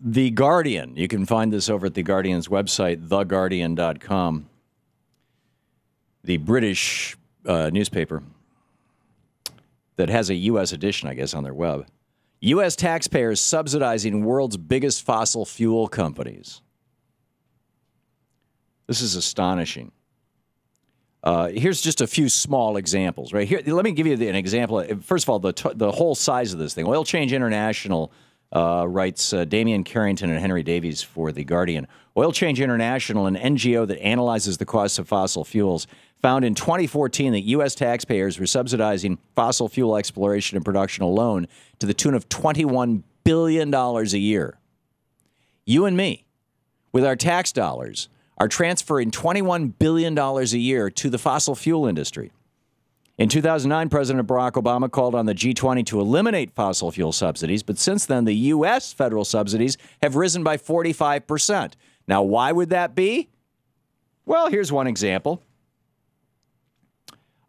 The Guardian. You can find this over at The Guardian's website, theguardian.com. The British newspaper that has a U.S. edition, I guess, on their web. U.S. taxpayers subsidizing world's biggest fossil fuel companies. This is astonishing. Here's just a few small examples. Right here, let me give you an example. First of all, the whole size of this thing. Oil Change International writes Damian Carrington and Henry Davies for The Guardian. Oil Change International, an NGO that analyzes the costs of fossil fuels, found in 2014 that U.S. taxpayers were subsidizing fossil fuel exploration and production alone to the tune of $21 billion a year. You and me, with our tax dollars, are transferring $21 billion a year to the fossil fuel industry. In 2009, President Barack Obama called on the G20 to eliminate fossil fuel subsidies, but since then, the U.S. federal subsidies have risen by 45%. Now, why would that be? Well, here's one example.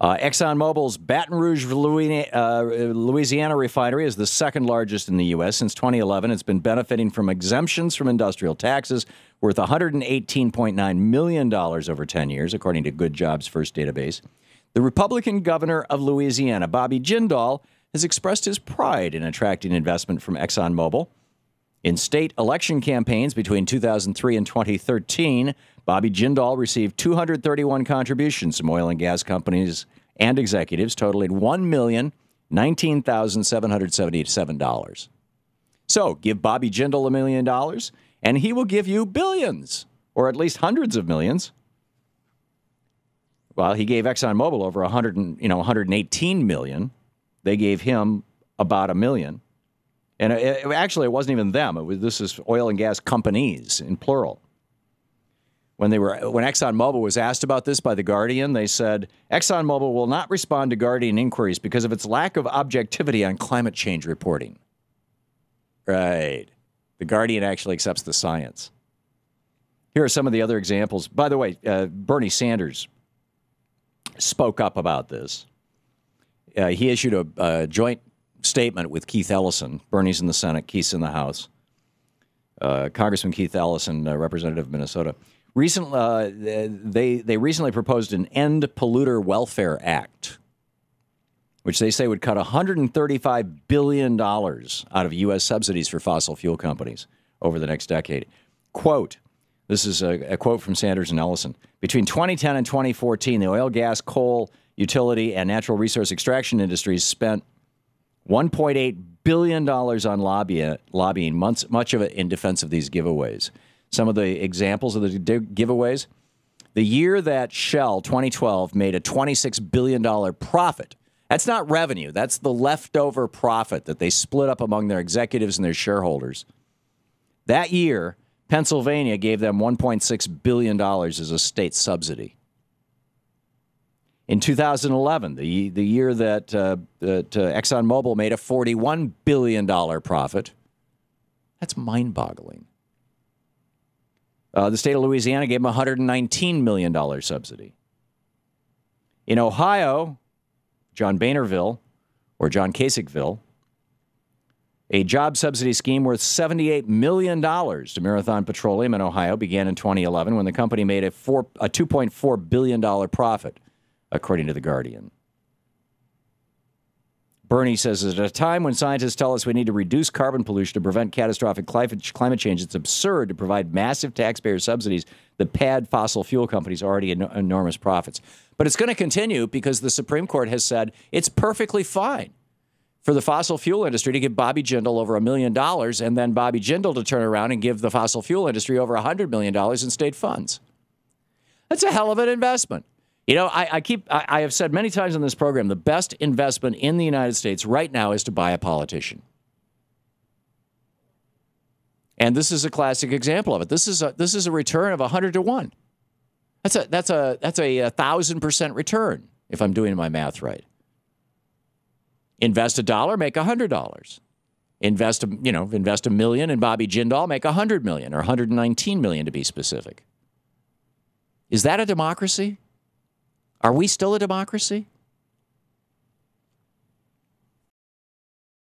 ExxonMobil's Baton Rouge, Louisiana refinery is the second largest in the U.S. Since 2011, it's been benefiting from exemptions from industrial taxes worth $118.9 million over 10 years, according to Good Jobs First database. The Republican governor of Louisiana, Bobby Jindal, has expressed his pride in attracting investment from ExxonMobil. In state election campaigns between 2003 and 2013, Bobby Jindal received 231 contributions from oil and gas companies and executives, totaling $1,019,777. So give Bobby Jindal $1 million, and he will give you billions, or at least hundreds of millions. Well, he gave ExxonMobil over 118 million. They gave him about $1 million. And actually, it wasn't even them. This is oil and gas companies in plural. When ExxonMobil was asked about this by The Guardian, they said, ExxonMobil will not respond to Guardian inquiries because of its lack of objectivity on climate change reporting. Right. The Guardian actually accepts the science. Here are some of the other examples. By the way, Bernie Sanders spoke up about this. He issued a joint statement with Keith Ellison. Bernie's in the Senate, Keith's in the House. Congressman Keith Ellison, representative of Minnesota. They recently proposed an End Polluter Welfare Act, which they say would cut $135 billion out of U.S. subsidies for fossil fuel companies over the next decade. Quote, this is a quote from Sanders and Ellison. Between 2010 and 2014, the oil, gas, coal, utility, and natural resource extraction industries spent $1.8 billion on lobbying, much of it in defense of these giveaways. Some of the examples of the giveaways. The year that Shell, 2012, made a $26 billion profit. That's not revenue. That's the leftover profit that they split up among their executives and their shareholders. That year, Pennsylvania gave them $1.6 billion as a state subsidy. In 2011, the year that ExxonMobil made a $41 billion profit, that's mind-boggling. The state of Louisiana gave them a $119 million subsidy. In Ohio, John Boehnerville, or John Kasichville, a job subsidy scheme worth $78 million to Marathon Petroleum in Ohio began in 2011 when the company made a $2.4 billion profit, according to The Guardian. Bernie says, at a time when scientists tell us we need to reduce carbon pollution to prevent catastrophic climate change, it's absurd to provide massive taxpayer subsidies that pad fossil fuel companies' already enormous profits. But it's going to continue because the Supreme Court has said it's perfectly fine for the fossil fuel industry to give Bobby Jindal over $1 million and then Bobby Jindal to turn around and give the fossil fuel industry over $100 million in state funds. That's a hell of an investment. You know, I have said many times on this program, the best investment in the United States right now is to buy a politician. And this is a classic example of it. This is a return of 100 to 1. That's a 1,000% return, if I'm doing my math right. Invest $1, make $100. Invest $1 million in Bobby Jindal, make $100 million, or $119 million to be specific. Is that a democracy? Are we still a democracy?